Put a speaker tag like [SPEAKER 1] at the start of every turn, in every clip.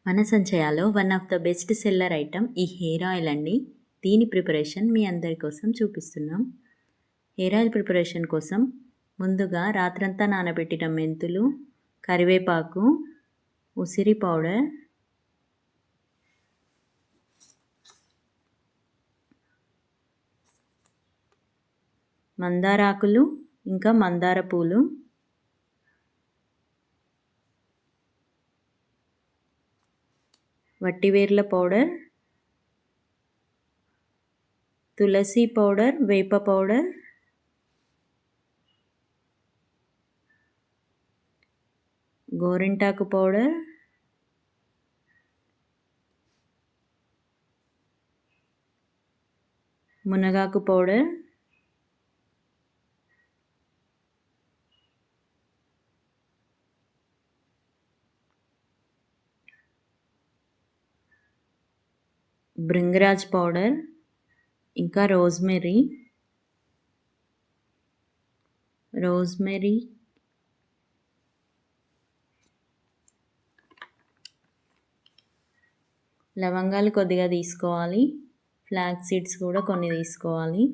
[SPEAKER 1] మన సంచయాలో one of the best seller item ఈ హెయిర్ ఆయిల్ అండి. దీని ప్రిపరేషన్ మీ అందరి కోసం చూపిస్తున్నాం. హెయిర్ ఆయిల్ ప్రిపరేషన్ కోసం ముందుగా రాత్రంతా నానబెట్టిన మెంతులు, కరివేపాకు, ఉసిరి పౌడర్, మందారాకులు, ఇంకా మందార పూలు, వట్టివేర్ల పౌడర్, తులసి పౌడర్, వేప పౌడర్, గోరింటాకు పౌడర్, మునగాకు పౌడర్, భృంగరాజ్ పౌడర్, ఇంకా రోజ్మెరీ, లవంగాలు కొద్దిగా తీసుకోవాలి. ఫ్లాక్స్ సీడ్స్ కూడా కొన్ని తీసుకోవాలి.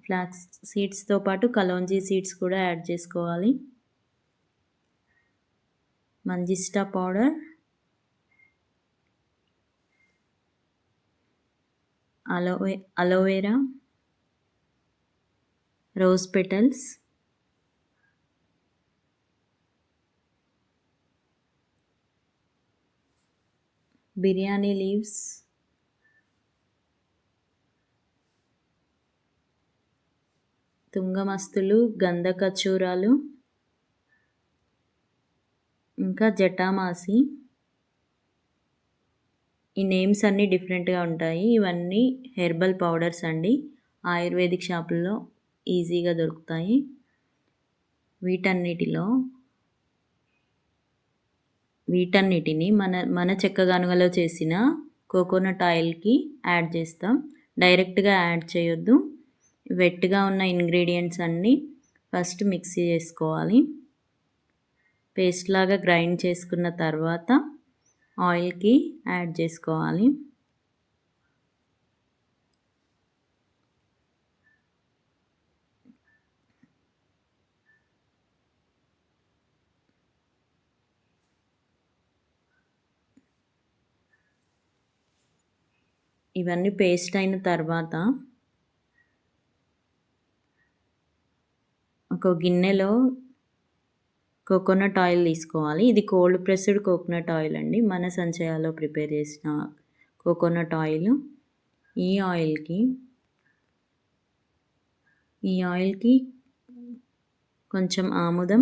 [SPEAKER 1] ఫ్లాక్స్ సీడ్స్తో పాటు కలోంజీ సీడ్స్ కూడా యాడ్ చేసుకోవాలి. Manjistha powder, aloe vera, rose petals, biryani leaves, తుంగమస్తులు, గంధకచూరాలు, ఇంకా జటామాసి. ఈ నేమ్స్ అన్నీ డిఫరెంట్గా ఉంటాయి. ఇవన్నీ హెర్బల్ పౌడర్స్ అండి. ఆయుర్వేదిక్ షాపుల్లో ఈజీగా దొరుకుతాయి. వీటన్నిటిని మన చెక్కగానుగలో చేసిన కోకోనట్ ఆయిల్కి యాడ్ చేస్తాం. డైరెక్ట్గా యాడ్ చేయొద్దు. వెట్గా ఉన్న ఇంగ్రీడియంట్స్ అన్నీ ఫస్ట్ మిక్సీ చేసుకోవాలి. పేస్ట్ లాగా గ్రైండ్ చేసుకున్న తర్వాత ఆయిల్కి యాడ్ చేసుకోవాలి. ఇవన్నీ పేస్ట్ అయిన తర్వాత ఒక గిన్నెలో కోకోనట్ ఆయిల్ తీసుకోవాలి. ఇది కోల్డ్ ప్రెస్డ్ కోకోనట్ ఆయిల్ అండి. మన సంచయాలో ప్రిపేర్ చేసిన కోకోనట్ ఆయిల్. ఈ ఆయిల్కి కొంచెం ఆముదం,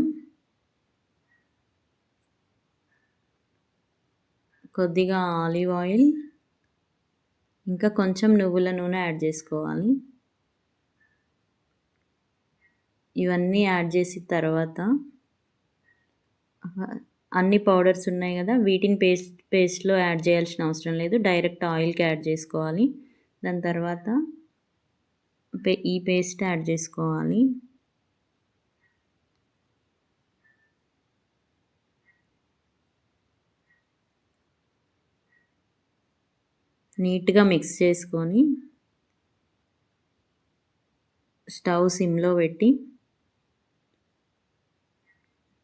[SPEAKER 1] కొద్దిగా ఆలివ్ ఆయిల్, ఇంకా కొంచెం నువ్వుల నూనె యాడ్ చేసుకోవాలి. ఇవన్నీ యాడ్ చేసిన తర్వాత అన్ని పౌడర్స్ ఉన్నాయి కదా, వీటిని పేస్ట్లో యాడ్ చేయాల్సిన అవసరం లేదు. డైరెక్ట్ ఆయిల్కి యాడ్ చేసుకోవాలి. దాని తర్వాత ఈ పేస్ట్ యాడ్ చేసుకోవాలి. నీట్గా మిక్స్ చేసుకొని స్టవ్ సిమ్లో పెట్టి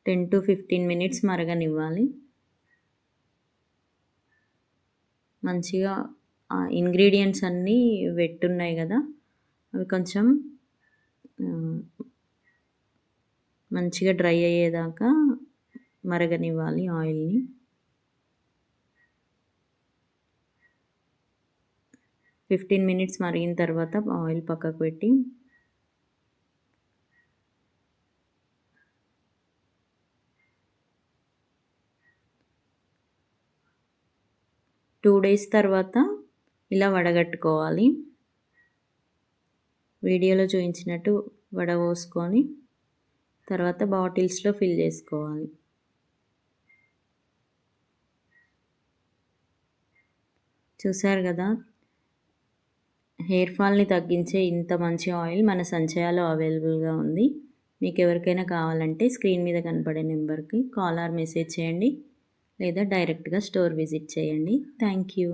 [SPEAKER 1] 10 to 15 minutes మరగనివ్వాలి. మంచిగా ఇంగ్రీడియంట్స్ అన్నీ వెట్టున్నాయి కదా, అవి కొంచెం మంచిగా డ్రై అయ్యేదాకా మరగనివ్వాలి ఆయిల్ని. 15 minutes మరిగిన తర్వాత ఆయిల్ పక్కకు పెట్టి 2 days తర్వాత ఇలా వడగట్టుకోవాలి. వీడియోలో చూపించినట్టు వడపోసుకొని తర్వాత బాటిల్స్లో ఫిల్ చేసుకోవాలి. చూసారు కదా, హెయిర్ ఫాల్ని తగ్గించే ఇంత మంచి ఆయిల్ మన సంచయాలో అవైలబుల్గా ఉంది. మీకు ఎవరికైనా కావాలంటే స్క్రీన్ మీద కనపడే నెంబర్కి కాల్ ఆర్ మెసేజ్ చేయండి లేదా డైరెక్ట్గా స్టోర్ విజిట్ చేయండి. Thank you.